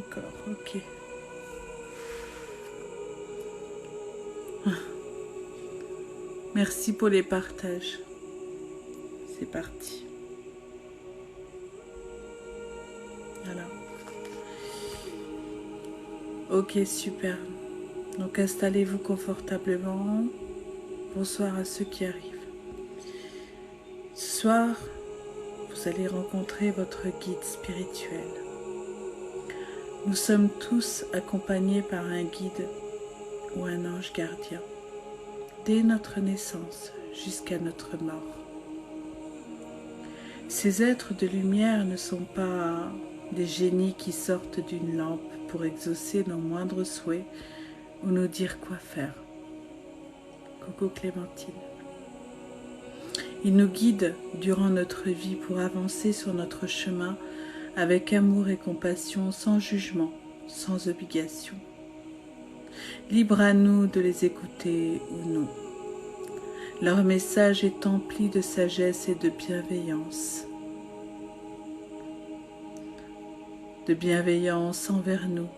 D'accord, ok. Merci pour les partages. C'est parti. Voilà. Ok, super. Donc installez-vous confortablement. Bonsoir à ceux qui arrivent. Ce soir, vous allez rencontrer votre guide spirituel. Nous sommes tous accompagnés par un guide ou un ange gardien, dès notre naissance jusqu'à notre mort. Ces êtres de lumière ne sont pas des génies qui sortent d'une lampe pour exaucer nos moindres souhaits ou nous dire quoi faire. Coucou Clémentine. Ils nous guident durant notre vie pour avancer sur notre chemin avec amour et compassion, sans jugement, sans obligation. Libre à nous de les écouter ou non. Leur message est empli de sagesse et de bienveillance. De bienveillance envers nous.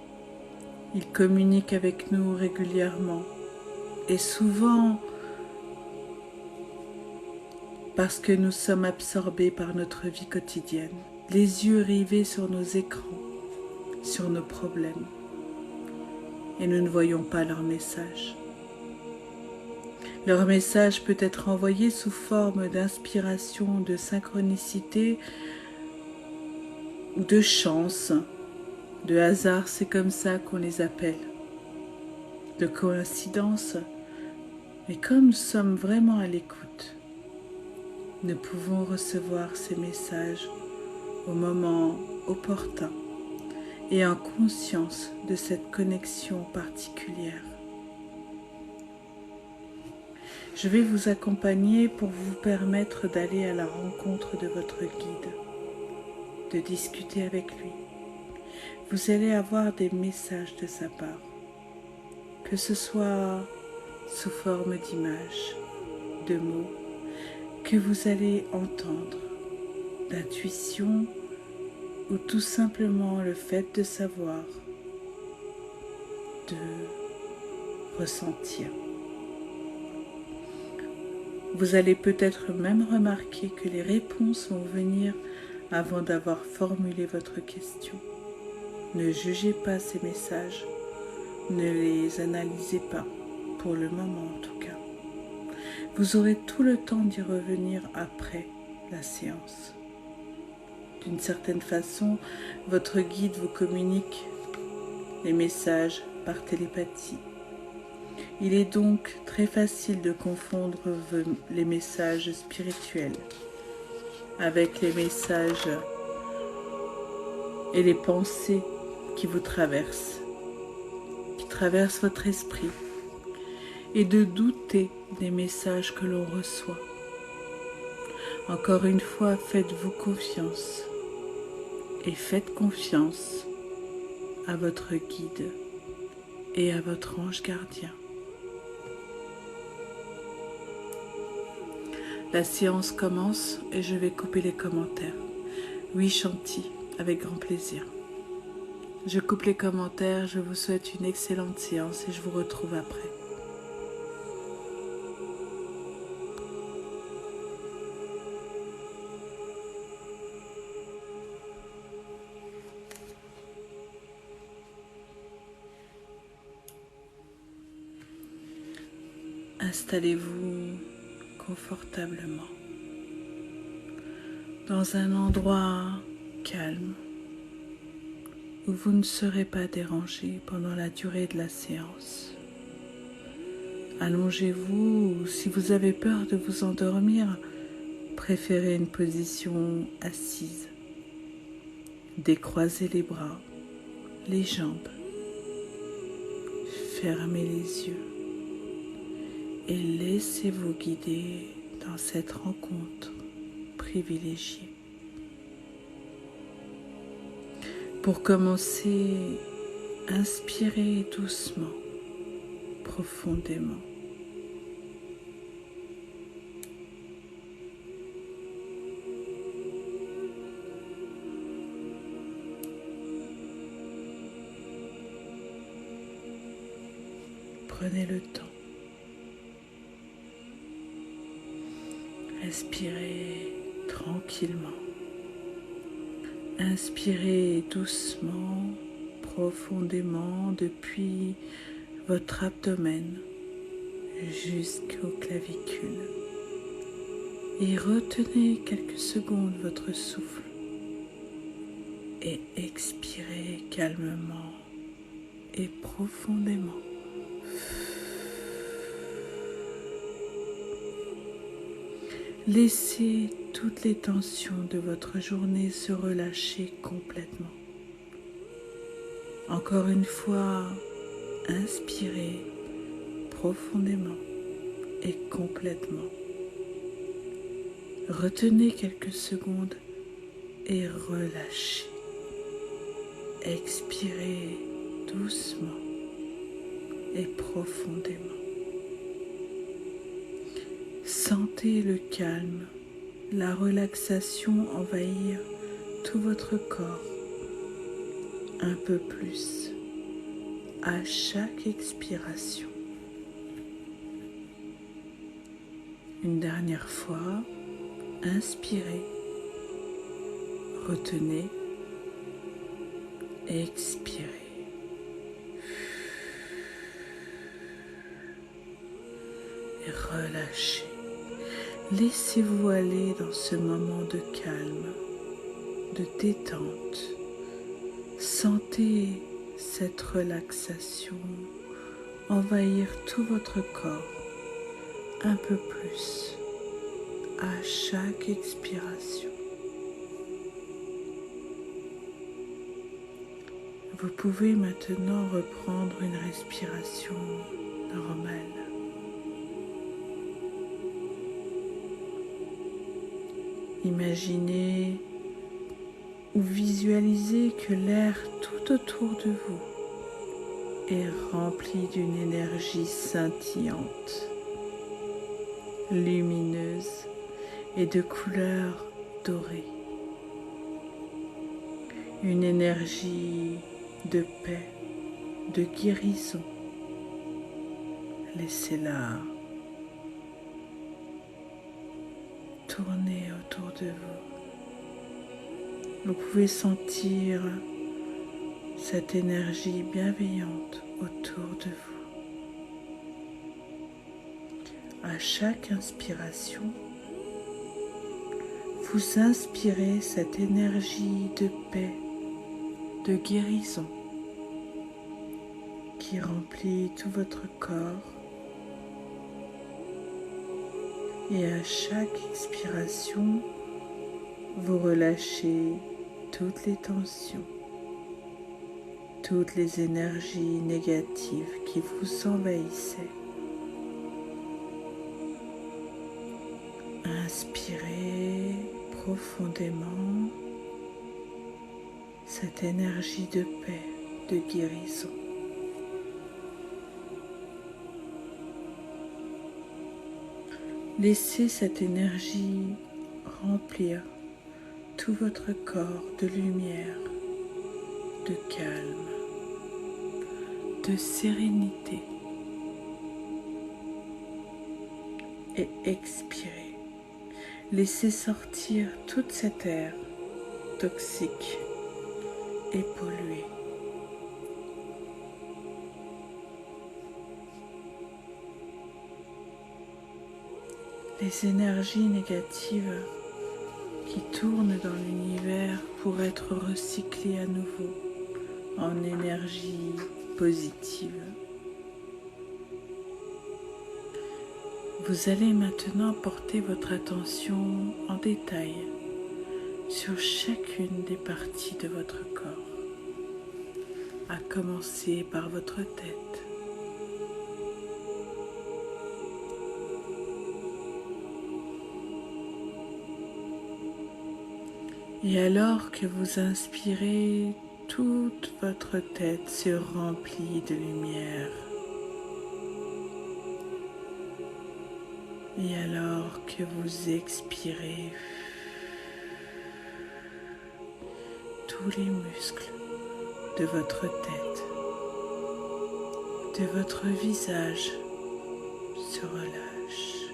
Ils communiquent avec nous régulièrement et souvent parce que nous sommes absorbés par notre vie quotidienne, les yeux rivés sur nos écrans, sur nos problèmes, et nous ne voyons pas leur message. Leur message peut être envoyé sous forme d'inspiration, de synchronicité ou de chance, de hasard, c'est comme ça qu'on les appelle, de coïncidence. Mais comme nous sommes vraiment à l'écoute, nous pouvons recevoir ces messages au moment opportun et en conscience de cette connexion particulière. Je vais vous accompagner pour vous permettre d'aller à la rencontre de votre guide, de discuter avec lui. Vous allez avoir des messages de sa part, que ce soit sous forme d'images, de mots, que vous allez entendre, d'intuition ou tout simplement le fait de savoir, de ressentir. Vous allez peut-être même remarquer que les réponses vont venir avant d'avoir formulé votre question. Ne jugez pas ces messages, ne les analysez pas, pour le moment en tout cas. Vous aurez tout le temps d'y revenir après la séance. D'une certaine façon, votre guide vous communique les messages par télépathie. Il est donc très facile de confondre les messages spirituels avec les messages et les pensées qui vous traversent, qui traversent votre esprit, et de douter des messages que l'on reçoit. Encore une fois, faites-vous confiance et faites confiance à votre guide et à votre ange gardien. La séance commence et je vais couper les commentaires. Oui, Chanty, avec grand plaisir. Je coupe les commentaires, je vous souhaite une excellente séance et je vous retrouve après. Installez-vous confortablement dans un endroit calme où vous ne serez pas dérangé pendant la durée de la séance. Allongez-vous ou si vous avez peur de vous endormir, préférez une position assise. Décroisez les bras, les jambes, fermez les yeux et laissez-vous guider dans cette rencontre privilégiée. Pour commencer, inspirez doucement, profondément. Prenez le temps. Respirez tranquillement. Inspirez doucement, profondément depuis votre abdomen jusqu'aux clavicules. Et retenez quelques secondes votre souffle. Et expirez calmement et profondément. Laissez toutes les tensions de votre journée se relâcher complètement. Encore une fois, inspirez profondément et complètement. Retenez quelques secondes et relâchez. Expirez doucement et profondément. Sentez le calme, la relaxation envahir tout votre corps un peu plus à chaque expiration. Une dernière fois, inspirez, retenez, expirez. Et relâchez. Laissez-vous aller dans ce moment de calme, de détente. Sentez cette relaxation envahir tout votre corps un peu plus à chaque expiration. Vous pouvez maintenant reprendre une respiration normale. Imaginez ou visualisez que l'air tout autour de vous est rempli d'une énergie scintillante, lumineuse et de couleur dorée. Une énergie de paix, de guérison. Laissez-la tourner autour de vous. Vous pouvez sentir cette énergie bienveillante autour de vous. À chaque inspiration, vous inspirez cette énergie de paix, de guérison qui remplit tout votre corps. Et à chaque expiration, vous relâchez toutes les tensions, toutes les énergies négatives qui vous envahissaient. Inspirez profondément cette énergie de paix, de guérison. Laissez cette énergie remplir tout votre corps de lumière, de calme, de sérénité. Et expirez. Laissez sortir toute cette air toxique et pollué. Les énergies négatives qui tournent dans l'univers pour être recyclées à nouveau en énergie positive. Vous allez maintenant porter votre attention en détail sur chacune des parties de votre corps, à commencer par votre tête. Et alors que vous inspirez, toute votre tête se remplit de lumière. Et alors que vous expirez, tous les muscles de votre tête de votre visage se relâchent,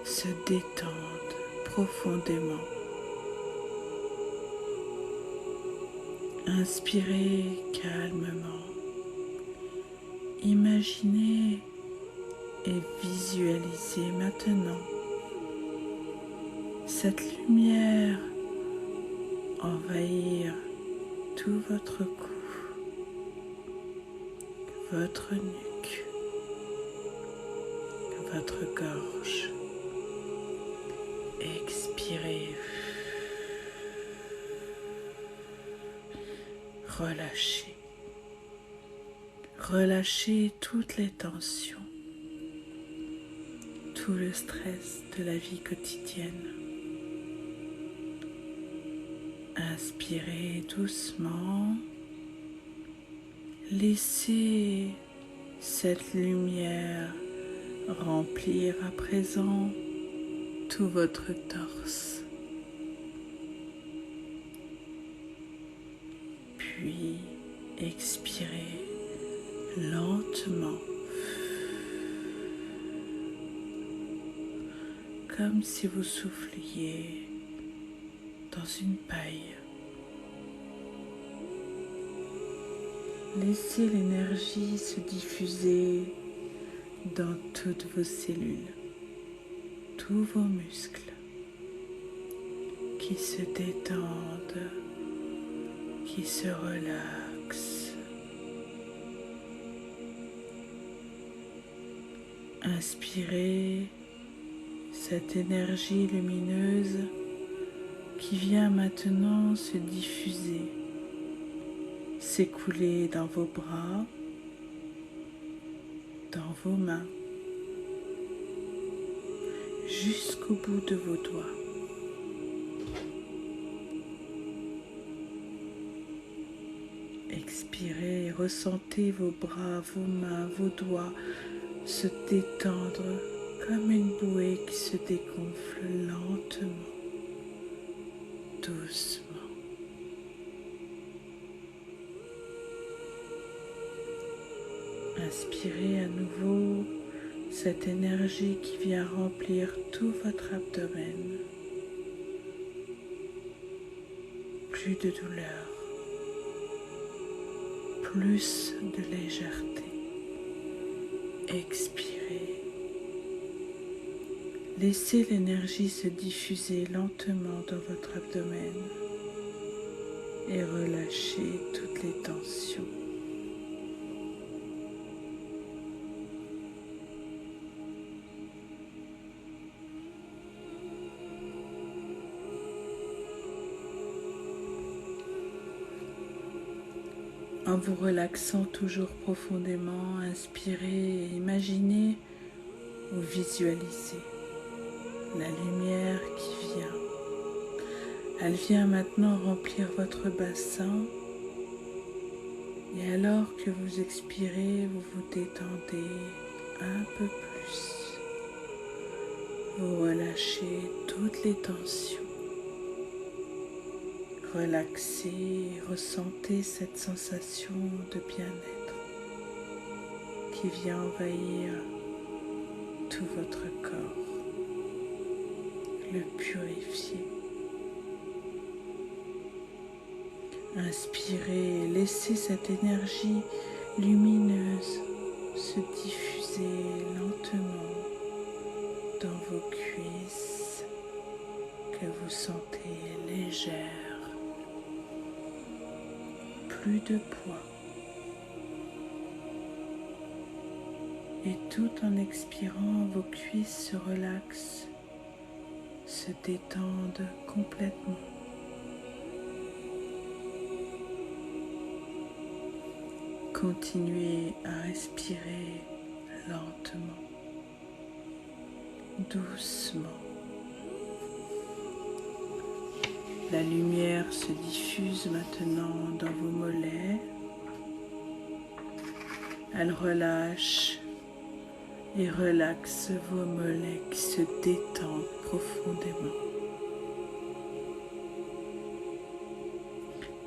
se détendent profondément. Inspirez calmement. Imaginez et visualisez maintenant cette lumière envahir tout votre cou, votre nuque, votre gorge. Expirez. Relâchez. Relâchez toutes les tensions, tout le stress de la vie quotidienne. Inspirez doucement. Laissez cette lumière remplir à présent tout votre torse. Puis expirez lentement, comme si vous souffliez dans une paille. Laissez l'énergie se diffuser dans toutes vos cellules, tous vos muscles qui se détendent, qui se relaxent. Inspirez cette énergie lumineuse qui vient maintenant se diffuser, s'écouler dans vos bras, dans vos mains, jusqu'au bout de vos doigts. Expirez et ressentez vos bras, vos mains, vos doigts se détendre comme une bouée qui se dégonfle lentement, doucement. Inspirez à nouveau cette énergie qui vient remplir tout votre abdomen. Plus de douleur, plus de légèreté. Expirez. Laissez l'énergie se diffuser lentement dans votre abdomen et relâchez toutes les tensions. En vous relaxant toujours profondément, inspirez et imaginez ou visualisez la lumière qui vient. Elle vient maintenant remplir votre bassin et alors que vous expirez, vous vous détendez un peu plus. Vous relâchez toutes les tensions. Relaxez et ressentez cette sensation de bien-être qui vient envahir tout votre corps, le purifier. Inspirez et laissez cette énergie lumineuse se diffuser lentement dans vos cuisses que vous sentez légères. Plus de poids. Et tout en expirant, vos cuisses se relaxent, se détendent complètement. Continuez à respirer lentement, doucement. La lumière se diffuse maintenant dans vos mollets. Elle relâche et relaxe vos mollets qui se détendent profondément.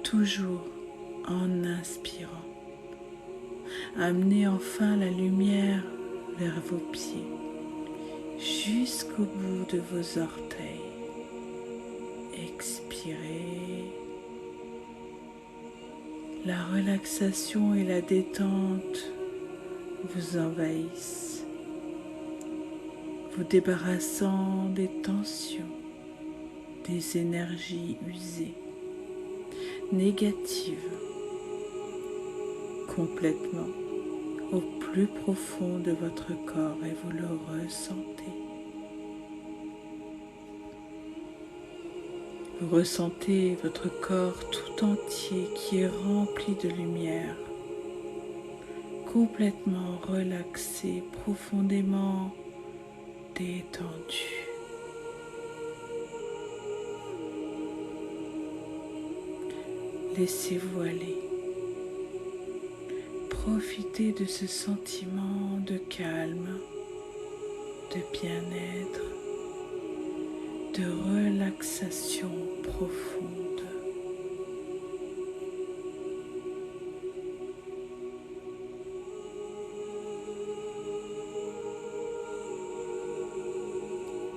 Toujours en inspirant. Amenez enfin la lumière vers vos pieds, jusqu'au bout de vos orteils. Expirez. La relaxation et la détente vous envahissent, vous débarrassant des tensions, des énergies usées, négatives, complètement au plus profond de votre corps et vous le ressentez. Vous ressentez votre corps tout entier qui est rempli de lumière, complètement relaxé, profondément détendu. Laissez-vous aller. Profitez de ce sentiment de calme, de bien-être, de relaxation profonde.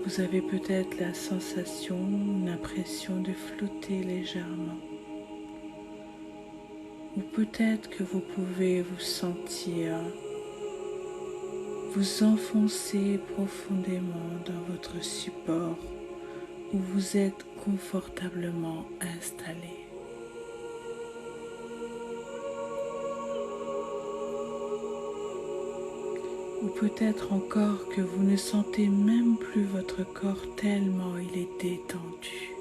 Vous avez peut-être la sensation, l'impression de flotter légèrement. Ou peut-être que vous pouvez vous sentir vous enfoncer profondément dans votre support où vous êtes confortablement installé. Ou peut-être encore que vous ne sentez même plus votre corps tellement il est détendu.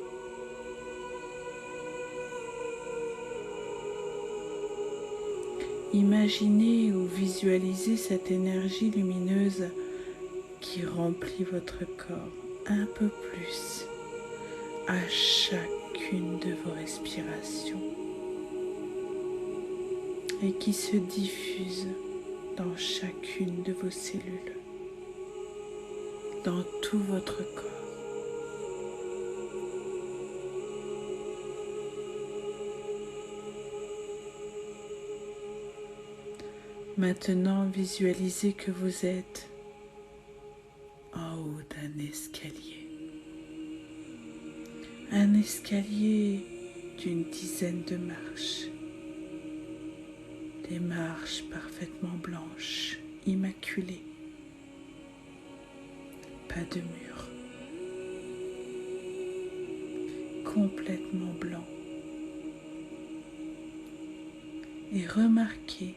Imaginez ou visualisez cette énergie lumineuse qui remplit votre corps un peu plus à chacune de vos respirations et qui se diffuse dans chacune de vos cellules, dans tout votre corps. Maintenant, visualisez que vous êtes en haut d'un escalier. Un escalier d'une dizaine de marches. Des marches parfaitement blanches, immaculées. Pas de mur. Complètement blanc. Et remarquez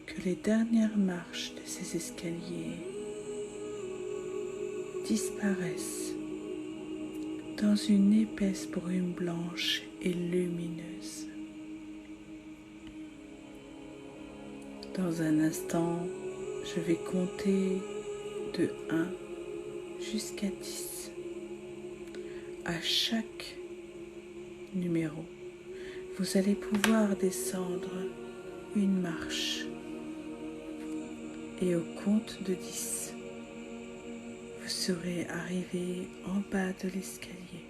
que les dernières marches de ces escaliers disparaissent dans une épaisse brume blanche et lumineuse. Dans un instant, je vais compter de 1 jusqu'à 10. À chaque numéro, vous allez pouvoir descendre une marche. Et au compte de 10, vous serez arrivé en bas de l'escalier.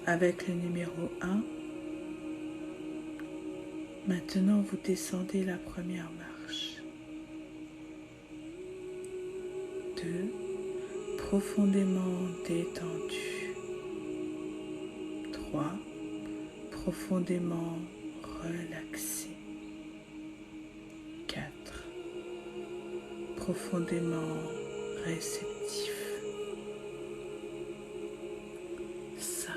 Avec le numéro 1, maintenant vous descendez la première marche. 2, profondément détendu. 3, profondément relaxé. 4, profondément réceptif. 5,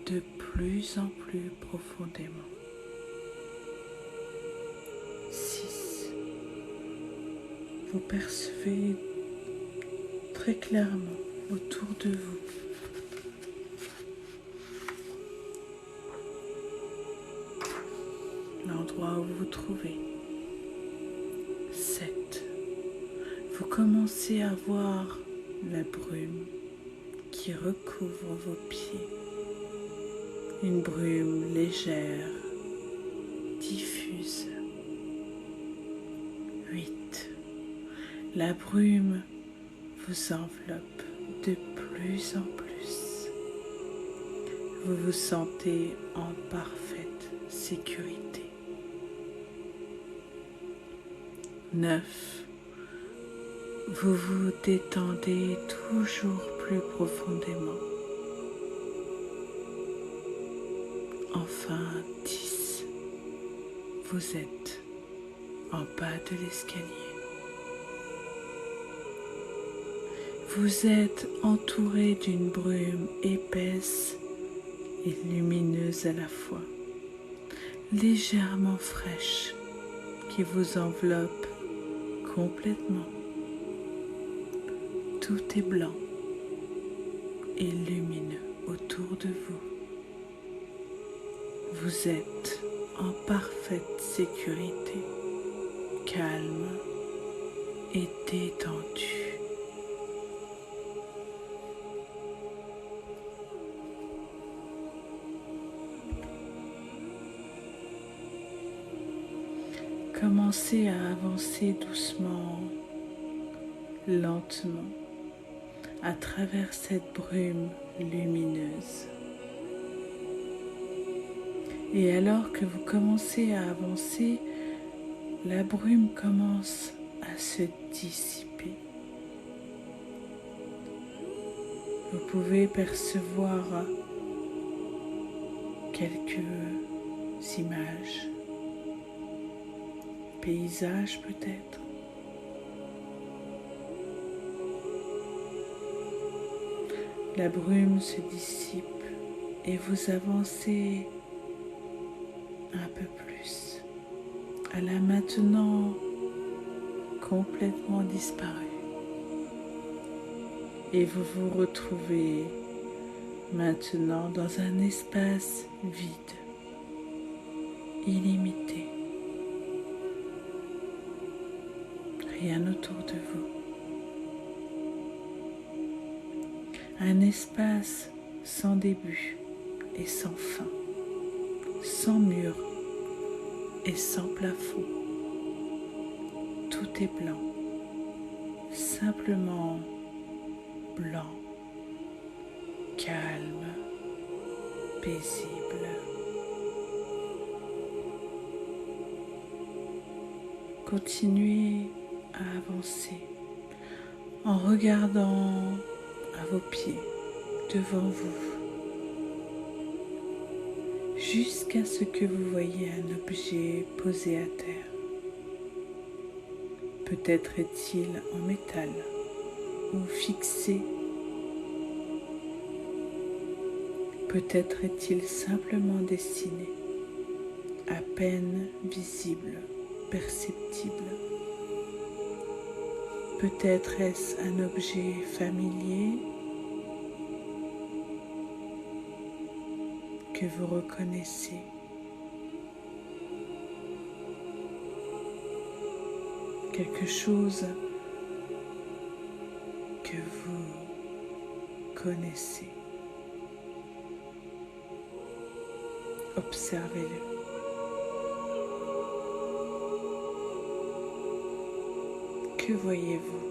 de plus en plus profondément. 6, vous percevez très clairement autour de vous l'endroit où vous vous trouvez. 7, vous commencez à voir la brume qui recouvre vos pieds. Une brume légère, diffuse. 8, la brume vous enveloppe de plus en plus. vous vous sentez en parfaite sécurité. 9. Vous vous détendez toujours plus profondément. Enfin, 10. Vous êtes en bas de l'escalier. Vous êtes entouré d'une brume épaisse et lumineuse à la fois, légèrement fraîche, qui vous enveloppe complètement. Tout est blanc et lumineux autour de vous. Vous êtes en parfaite sécurité, calme et détendu. Commencez à avancer doucement, lentement, à travers cette brume lumineuse. Et alors que vous commencez à avancer, la brume commence à se dissiper. Vous pouvez percevoir quelques images, paysages peut-être. La brume se dissipe et vous avancez un peu plus. Elle a maintenant complètement disparu. Et vous vous retrouvez maintenant dans un espace vide, illimité. Rien autour de vous. Un espace sans début et sans fin, sans mur et sans plafond. Tout est blanc, simplement blanc, calme, paisible. Continuez à avancer en regardant à vos pieds, devant vous, jusqu'à ce que vous voyez un objet posé à terre. Peut-être est-il en métal ou fixé. Peut-être est-il simplement dessiné, à peine visible, perceptible. Peut-être est-ce un objet familier que vous reconnaissez. Quelque chose que vous connaissez. Observez-le. Que voyez-vous?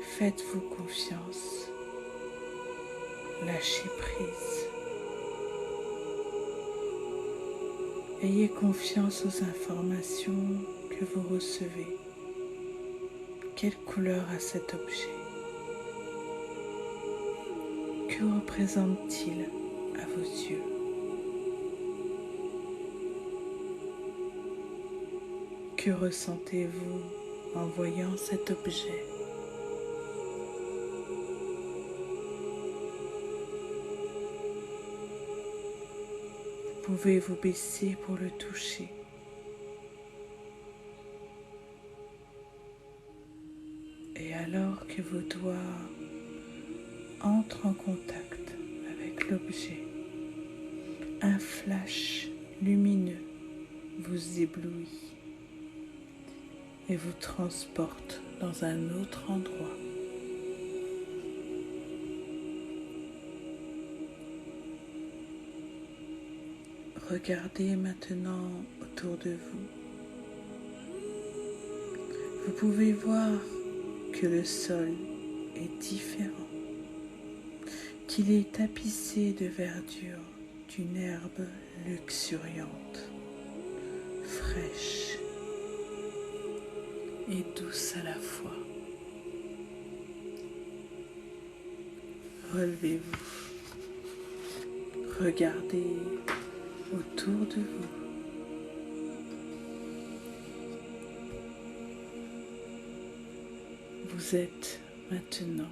Faites-vous confiance. Lâchez prise. Ayez confiance aux informations que vous recevez. Quelle couleur a cet objet? Que représente-t-il à vos yeux? Que ressentez-vous en voyant cet objet? Vous pouvez vous baisser pour le toucher. Et alors que vos doigts entrent en contact avec l'objet, un flash lumineux vous éblouit et vous transporte dans un autre endroit. Regardez maintenant autour de vous. Vous pouvez voir que le sol est différent, qu'il est tapissé de verdure d'une herbe luxuriante, fraîche et douce à la fois. Relevez-vous, regardez autour de vous. Vous êtes maintenant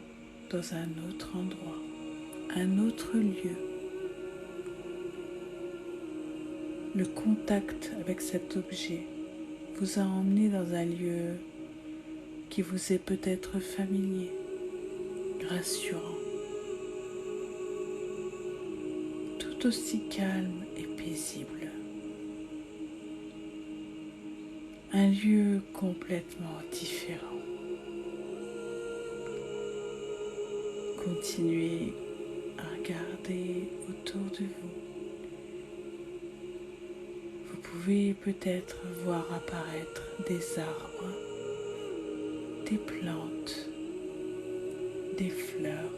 dans un autre endroit, un autre lieu. Le contact avec cet objet vous a emmené dans un lieu qui vous est peut-être familier, rassurant, tout aussi calme et paisible. Un lieu complètement différent. Continuez à regarder autour de vous. Vous pouvez peut-être voir apparaître des arbres, des plantes, des fleurs.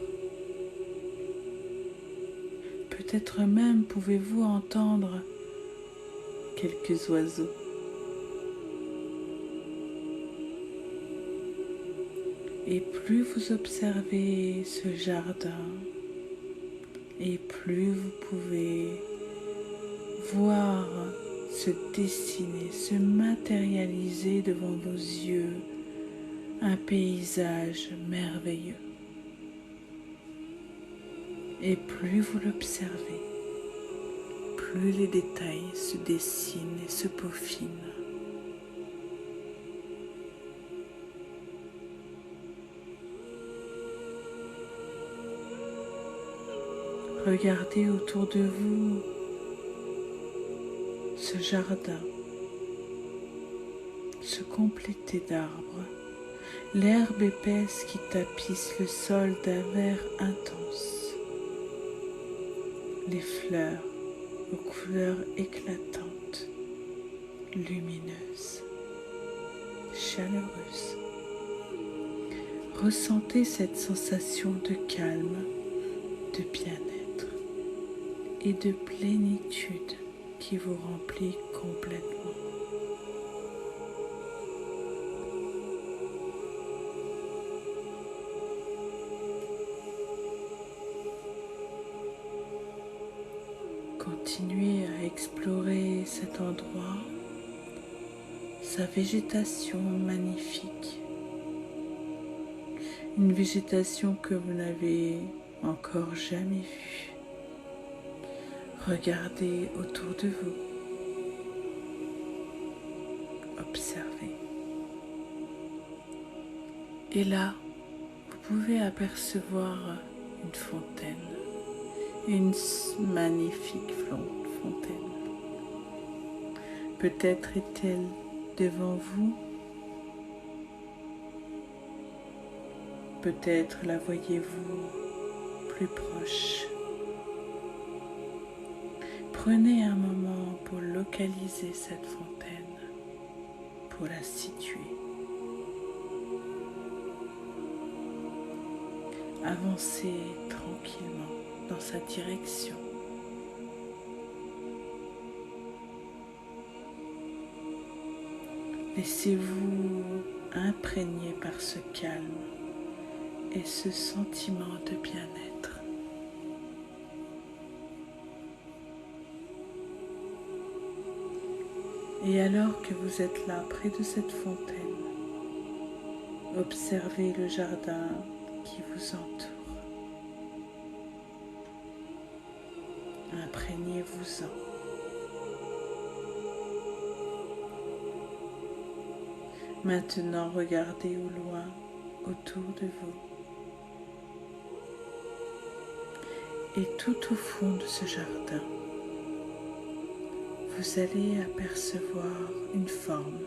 Peut-être même pouvez-vous entendre quelques oiseaux. Et plus vous observez ce jardin, et plus vous pouvez voir se dessiner, se matérialiser devant vos yeux un paysage merveilleux. Et plus vous l'observez, plus les détails se dessinent et se peaufinent. Regardez autour de vous ce jardin se compléter d'arbres, l'herbe épaisse qui tapisse le sol d'un vert intense, les fleurs aux couleurs éclatantes, lumineuses, chaleureuses. Ressentez cette sensation de calme, de bien-être et de plénitude qui vous remplit complètement. Continuez à explorer cet endroit, sa végétation magnifique, une végétation que vous n'avez encore jamais vue. Regardez autour de vous, observez. Et là, vous pouvez apercevoir une fontaine, une magnifique fontaine. Peut-être est-elle devant vous, peut-être la voyez-vous plus proche. Prenez un moment pour localiser cette fontaine, pour la situer. Avancez tranquillement dans sa direction. Laissez-vous imprégner par ce calme et ce sentiment de bien-être. Et alors que vous êtes là, près de cette fontaine, observez le jardin qui vous entoure. Imprégnez-vous-en. Maintenant, regardez au loin, autour de vous. Et tout au fond de ce jardin, vous allez apercevoir une forme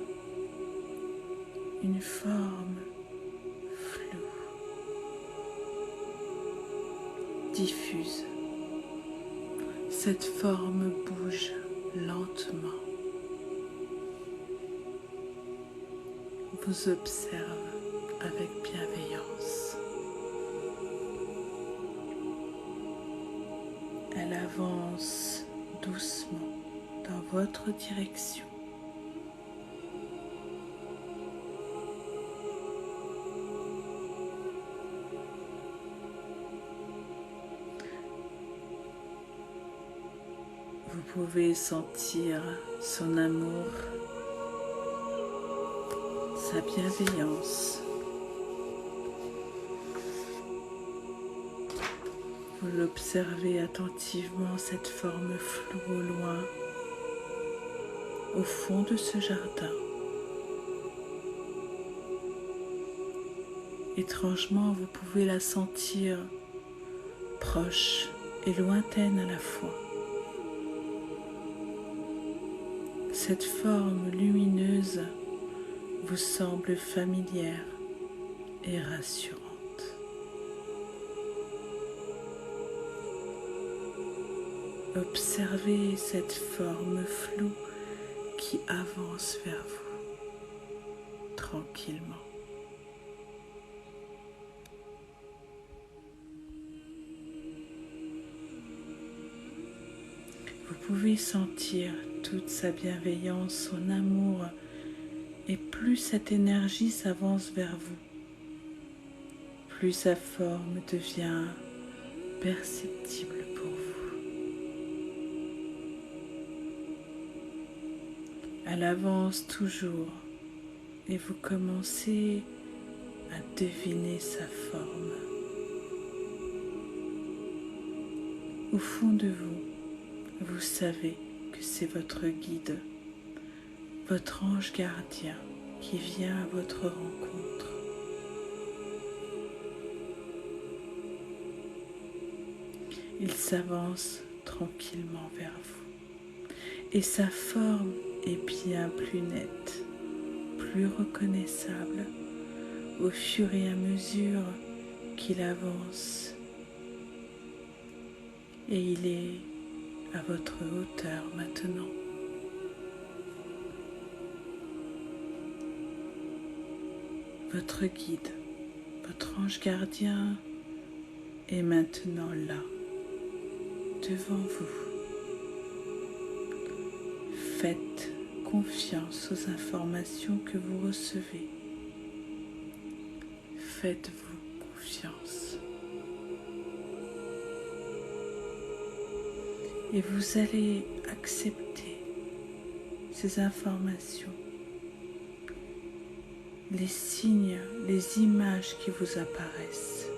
floue, diffuse. Cette forme bouge lentement, vous observe avec bienveillance. Elle avance doucement dans votre direction. Vous pouvez sentir son amour, sa bienveillance. Vous l'observez attentivement, cette forme floue au loin, au fond de ce jardin. Étrangement, vous pouvez la sentir proche et lointaine à la fois. Cette forme lumineuse vous semble familière et rassurante. Observez cette forme floue qui avance vers vous tranquillement. Vous pouvez sentir toute sa bienveillance, son amour, et plus cette énergie s'avance vers vous, plus sa forme devient perceptible pour vous. Elle avance toujours et vous commencez à deviner sa forme. Au fond de vous, vous savez que c'est votre guide, votre ange gardien qui vient à votre rencontre. Il s'avance tranquillement vers vous et sa forme est bien plus nette, plus reconnaissable au fur et à mesure qu'il avance. Et il est à votre hauteur maintenant. Votre guide, votre ange gardien est maintenant là, devant vous. Faites confiance aux informations que vous recevez. Faites-vous confiance. Et vous allez accepter ces informations, les signes, les images qui vous apparaissent,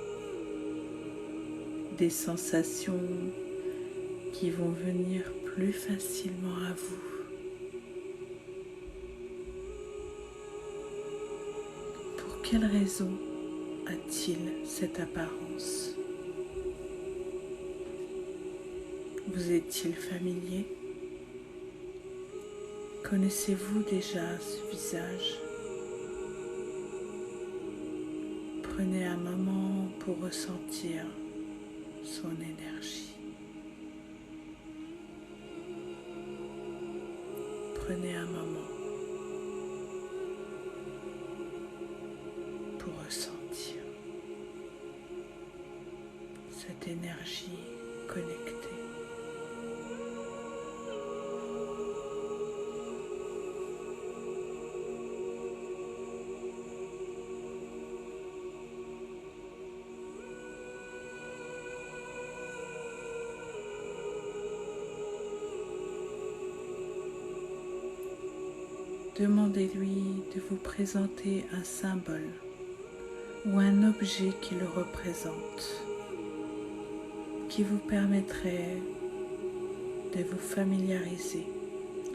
des sensations qui vont venir plus facilement à vous. Pour quelle raison a-t-il cette apparence ? Vous est-il familier ? Connaissez-vous déjà ce visage ? Prenez un moment pour ressentir son énergie. Prenez un moment pour ressentir cette énergie connectée. Demandez-lui de vous présenter un symbole ou un objet qui le représente, qui vous permettrait de vous familiariser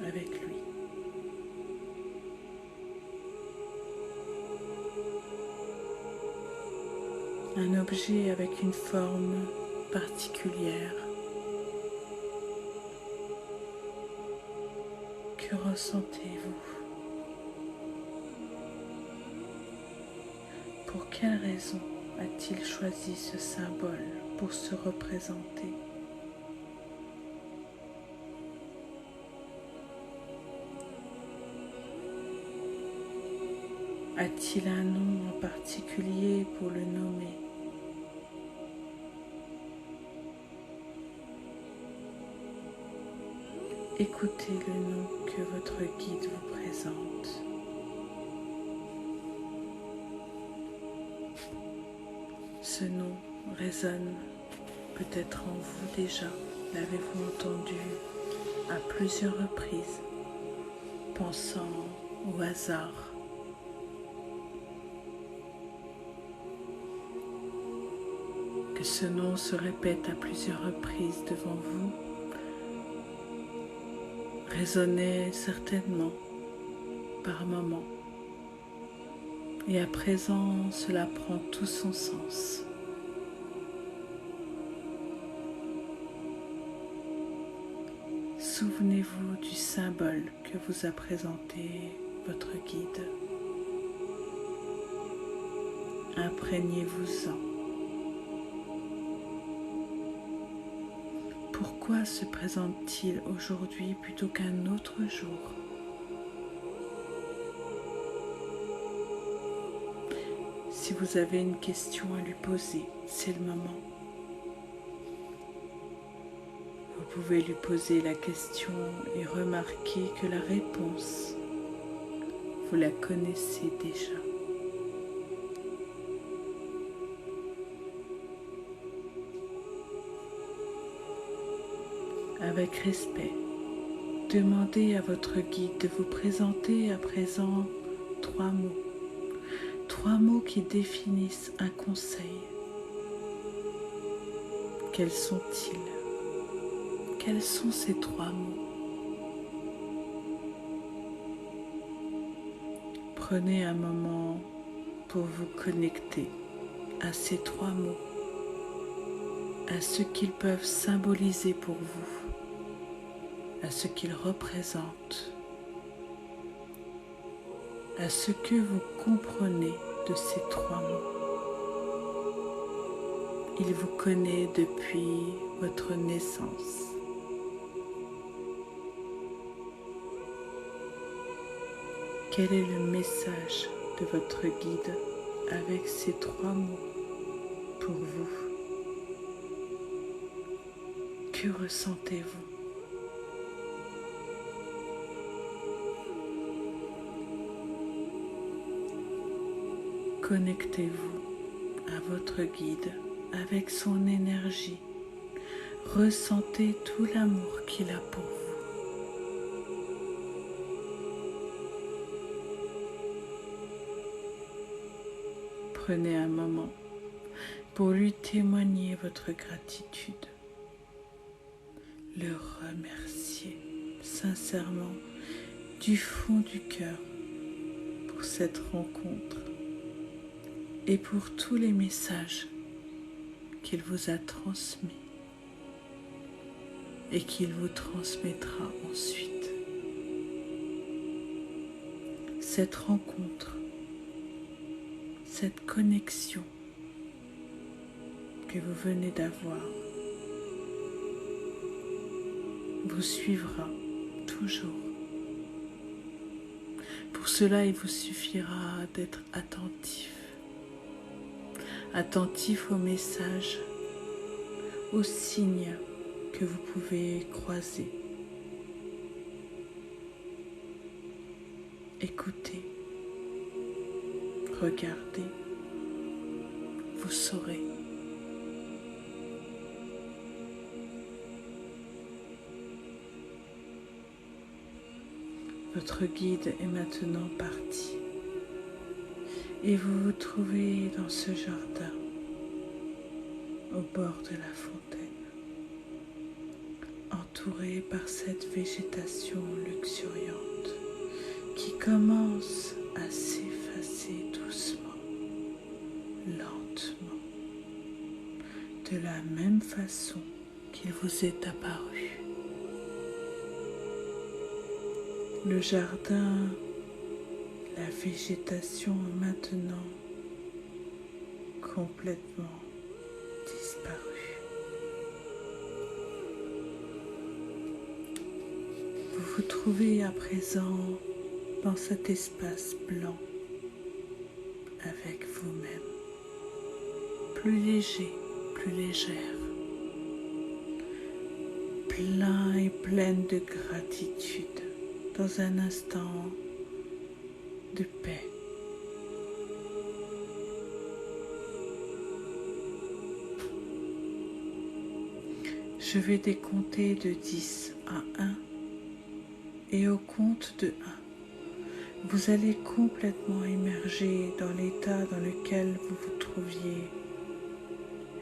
avec lui. Un objet avec une forme particulière. Que ressentez-vous ? Pour quelle raison a-t-il choisi ce symbole pour se représenter ? A-t-il un nom en particulier pour le nommer ? écoutez le nom que votre guide vous présente. Ce nom résonne peut-être en vous déjà, l'avez-vous entendu à plusieurs reprises, pensant au hasard. Que ce nom se répète à plusieurs reprises devant vous résonnait certainement par moments. Et à présent, cela prend tout son sens. Souvenez-vous du symbole que vous a présenté votre guide. Imprégnez-vous-en. Pourquoi se présente-t-il aujourd'hui plutôt qu'un autre jour ? Si vous avez une question à lui poser, c'est le moment. Vous pouvez lui poser la question et remarquer que la réponse, vous la connaissez déjà. Avec respect, demandez à votre guide de vous présenter à présent 3 mots. 3 mots qui définissent un conseil. Quels sont-ils ? Quels sont ces 3 mots ? Prenez un moment pour vous connecter à ces 3 mots, à ce qu'ils peuvent symboliser pour vous, à ce qu'ils représentent, à ce que vous comprenez de ces 3 mots. Il vous connaît depuis votre naissance. Quel est le message de votre guide avec ces 3 mots pour vous? Que ressentez-vous? Connectez-vous à votre guide avec son énergie. Ressentez tout l'amour qu'il a pour vous. Prenez un moment pour lui témoigner votre gratitude. Le remercier sincèrement du fond du cœur pour cette rencontre et pour tous les messages qu'il vous a transmis et qu'il vous transmettra ensuite. Cette rencontre, cette connexion que vous venez d'avoir vous suivra toujours. Pour cela, il vous suffira d'être attentif aux messages, aux signes que vous pouvez croiser. Écoutez, regardez, vous saurez. Votre guide est maintenant parti et vous vous trouvez dans ce jardin au bord de la fontaine, entouré par cette végétation luxuriante qui commence à s'effacer doucement, lentement, de la même façon qu'il vous est apparu. Le jardin, la végétation est maintenant complètement disparue. Vous vous trouvez à présent dans cet espace blanc avec vous-même, plus léger, plus légère, plein et pleine de gratitude dans un instant de paix. Je vais décompter de 10 à 1 et au compte de 1, vous allez complètement immerger dans l'état dans lequel vous vous trouviez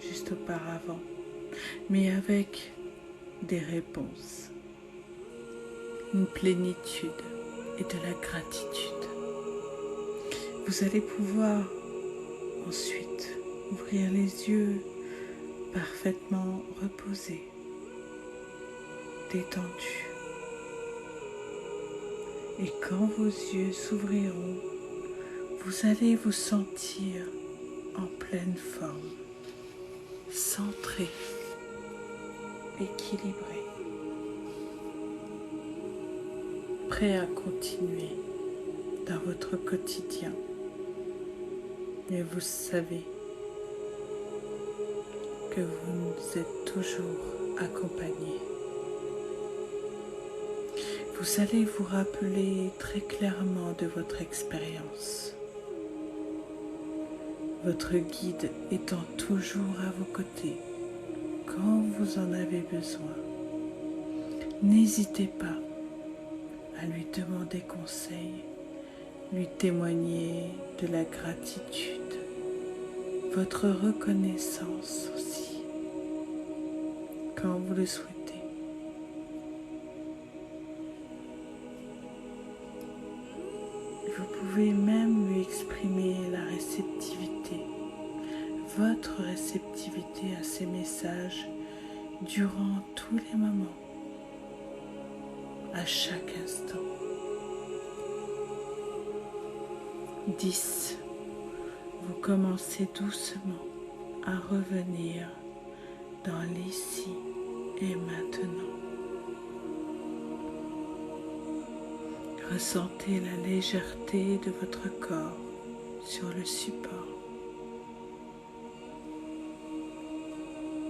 juste auparavant, mais avec des réponses, une plénitude et de la gratitude. Vous allez pouvoir ensuite ouvrir les yeux parfaitement reposés, détendus. Et quand vos yeux s'ouvriront, vous allez vous sentir en pleine forme, centré, équilibré, prêt à continuer dans votre quotidien. Et vous savez que vous êtes toujours accompagné. Vous allez vous rappeler très clairement de votre expérience, votre guide étant toujours à vos côtés quand vous en avez besoin. N'hésitez pas à lui demander conseil, lui témoigner de la gratitude, votre reconnaissance aussi, quand vous le souhaitez. Vous pouvez même lui exprimer la réceptivité, votre réceptivité à ces messages durant tous les moments, à chaque instant. 10. Vous commencez doucement à revenir dans l'ici et maintenant. Ressentez la légèreté de votre corps sur le support.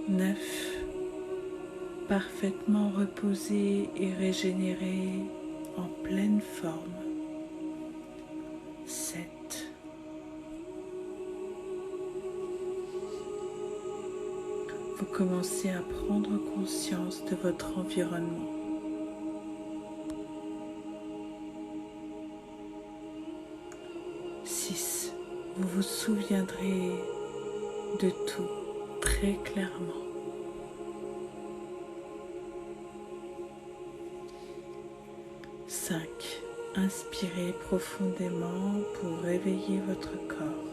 9. Parfaitement reposé et régénéré en pleine forme. 7. Vous commencez à prendre conscience de votre environnement. 6. Vous vous souviendrez de tout très clairement. 5. Inspirez profondément pour réveiller votre corps.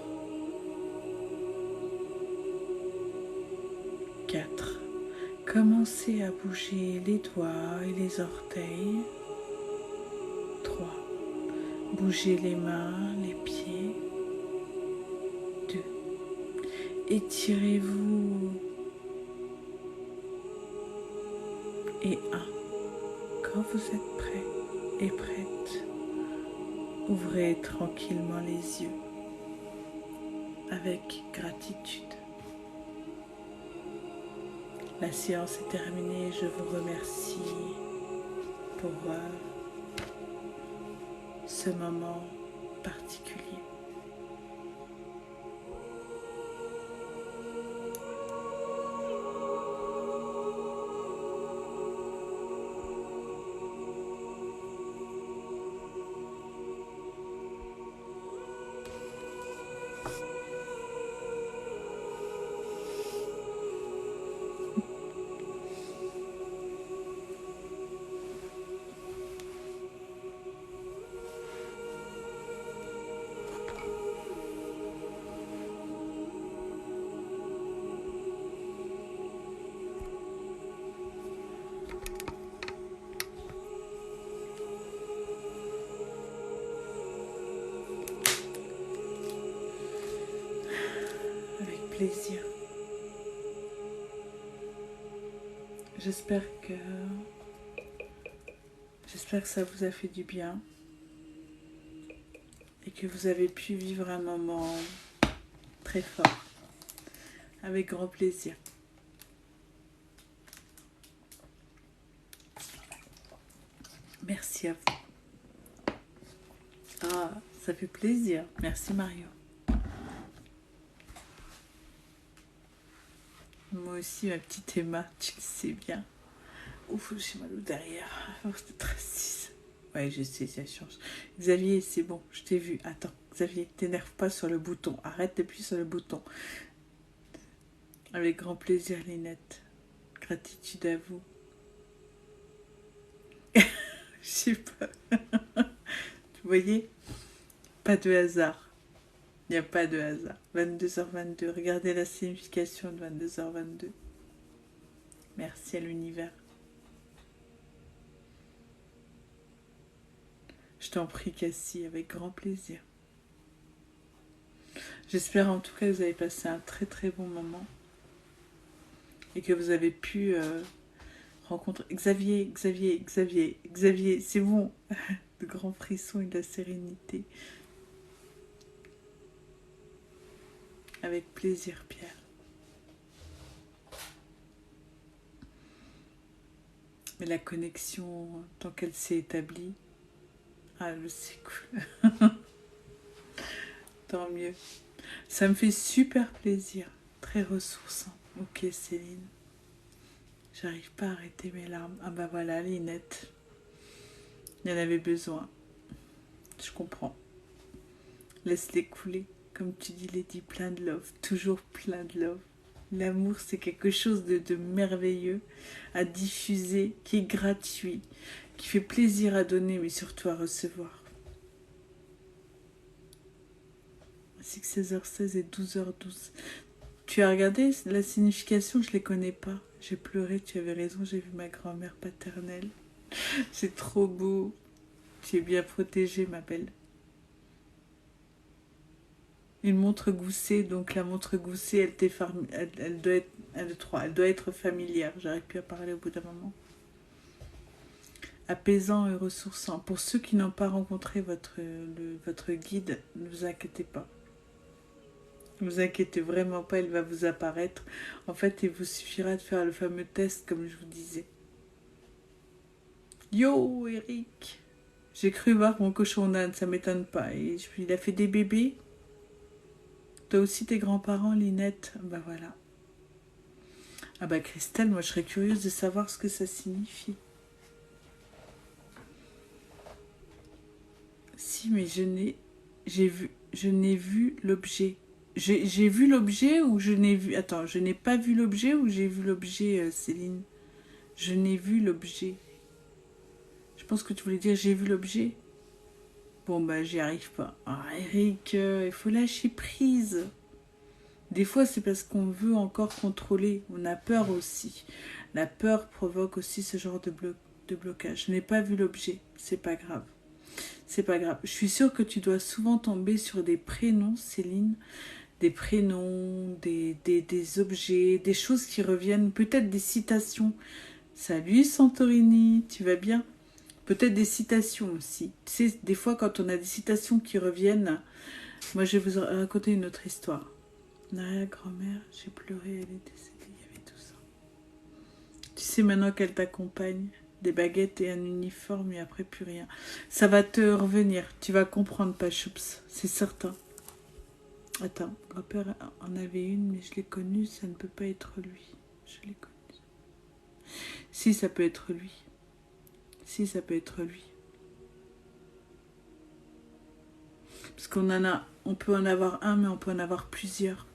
4. Commencez à bouger les doigts et les orteils. 3. Bougez les mains, les pieds. 2. Étirez-vous. Et 1. Quand vous êtes prêt et prête, ouvrez tranquillement les yeux avec gratitude. La séance est terminée. Je vous remercie pour ce moment particulier. Plaisir. J'espère que ça vous a fait du bien et que vous avez pu vivre un moment très fort, avec grand plaisir. Merci à vous. Ah, ça fait plaisir. Merci Mario. Moi aussi, ma petite Emma, tu le sais bien. Ouf, j'ai mal au derrière. Force de 36. Ouais, je sais, ça change. Xavier, c'est bon, je t'ai vu. Attends, Xavier, t'énerve pas sur le bouton. Arrête d'appuyer sur le bouton. Avec grand plaisir, Linette. Gratitude à vous. Je sais pas. Vous voyez, pas de hasard. Il n'y a pas de hasard. 22h22. Regardez la signification de 22h22. Merci à l'univers. Je t'en prie, Cassie, avec grand plaisir. J'espère en tout cas que vous avez passé un très très bon moment et que vous avez pu rencontrer Xavier, c'est bon. De grands frissons et de la sérénité. Avec plaisir, Pierre. Mais la connexion, tant qu'elle s'est établie, c'est cool. Tant mieux. Ça me fait super plaisir. Très ressourçant. Ok, Céline. J'arrive pas à arrêter mes larmes. Ah bah voilà, Linette. Il y en avait besoin. Je comprends. Laisse-les couler. Comme tu dis, Lady, plein de love. Toujours plein de love. L'amour, c'est quelque chose de merveilleux à diffuser, qui est gratuit, qui fait plaisir à donner, mais surtout à recevoir. C'est que 16h16 et 12h12. Tu as regardé la signification? Je ne les connais pas. J'ai pleuré, tu avais raison, j'ai vu ma grand-mère paternelle. C'est trop beau. Tu es bien protégée, ma belle. Une montre goussée, donc la montre goussée, elle doit être familière. J'arrive plus à parler au bout d'un moment. Apaisant et ressourçant. Pour ceux qui n'ont pas rencontré votre guide, ne vous inquiétez pas. Ne vous inquiétez vraiment pas, il va vous apparaître. En fait, il vous suffira de faire le fameux test, comme je vous disais. Yo, Eric! J'ai cru voir mon cochon d'Inde, ça m'étonne pas. Et il a fait des bébés. Toi aussi, tes grands-parents, Linette? Bah voilà. Ah bah Christelle, moi je serais curieuse de savoir ce que ça signifie. Si, mais je n'ai vu l'objet. J'ai vu l'objet ou je n'ai vu... Attends, je n'ai pas vu l'objet ou j'ai vu l'objet, Céline? Je n'ai vu l'objet. Je pense que tu voulais dire j'ai vu l'objet. Bon, bah j'y arrive pas. Ah, Eric, il faut lâcher prise. Des fois, c'est parce qu'on veut encore contrôler. On a peur aussi. La peur provoque aussi ce genre de blocage. Je n'ai pas vu l'objet. C'est pas grave. C'est pas grave. Je suis sûre que tu dois souvent tomber sur des prénoms, Céline. Des prénoms, des objets, des choses qui reviennent. Peut-être des citations. Salut Santorini, tu vas bien? Peut-être des citations aussi. Tu sais, des fois, quand on a des citations qui reviennent, moi, je vais vous raconter une autre histoire. Mon arrière-grand-mère, j'ai pleuré, elle est décédée, il y avait tout ça. Tu sais maintenant qu'elle t'accompagne, des baguettes et un uniforme et après plus rien. Ça va te revenir, tu vas comprendre, Pachoups, c'est certain. Attends, grand-père en avait une, mais je l'ai connue, ça ne peut pas être lui. Je l'ai connue. Si, ça peut être lui. Si, ça peut être lui. Parce on peut en avoir un, mais on peut en avoir plusieurs.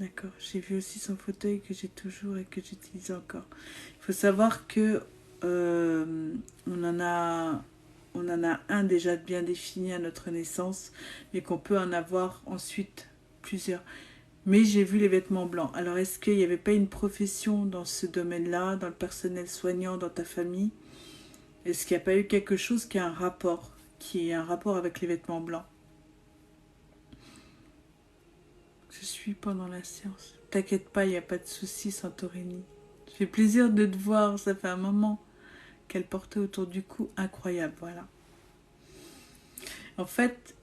D'accord, j'ai vu aussi son fauteuil que j'ai toujours et que j'utilise encore. Il faut savoir que on en a un déjà bien défini à notre naissance, mais qu'on peut en avoir ensuite plusieurs. Mais j'ai vu les vêtements blancs. Alors, est-ce qu'il n'y avait pas une profession dans ce domaine-là, dans le personnel soignant, dans ta famille? Est-ce qu'il n'y a pas eu quelque chose qui a un rapport avec les vêtements blancs? Je suis pendant la séance. T'inquiète pas, il n'y a pas de souci, Santorini. Ça fait plaisir de te voir, ça fait un moment qu'elle portait autour du cou. Incroyable, voilà. En fait,